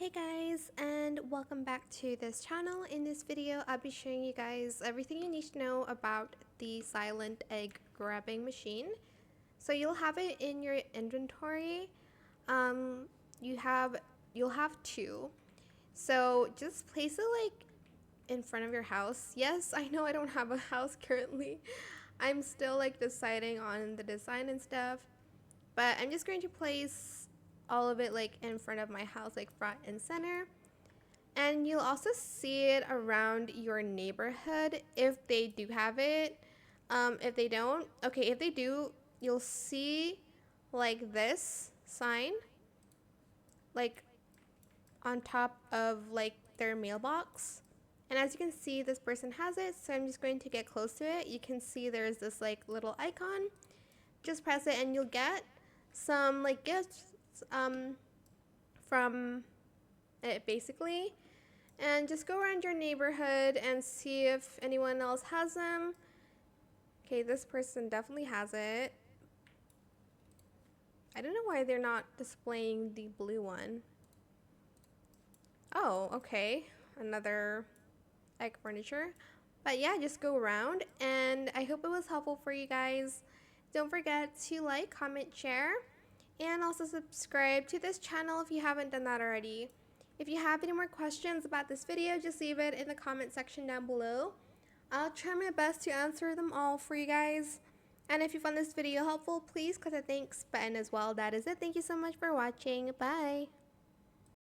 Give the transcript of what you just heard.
Hey guys, and welcome back to this channel. In this video, I'll be showing you guys everything you need to know about the silent egg grabbing machine. So you'll have it in your inventory. Um, you'll have two. So just place it like in front of your house. Yes, I know I don't have a house currently. I'm still like deciding on the design and stuff, but I'm just going to place all of it like in front of my house, like front and center. And you'll also see it around your neighborhood if they do have it. If they don't, okay, if they do, you'll see like this sign like on top of like their mailbox. And as you can see, this person has it, so I'm just going to get close to it. You can see there's this like little icon. Just press it and you'll get some like gifts from it basically. And just go around your neighborhood and see if anyone else has them. Okay, this person definitely has it. I don't know why they're not displaying the blue one. Oh, okay. Another egg furniture. But yeah, just go around, and I hope it was helpful for you guys. Don't forget to like, comment, share, and also subscribe to this channel if you haven't done that already. If you have any more questions about this video, just leave it in the comment section down below. I'll try my best to answer them all for you guys. And if you found this video helpful, please click the thanks button as well. That is it. Thank you so much for watching. Bye.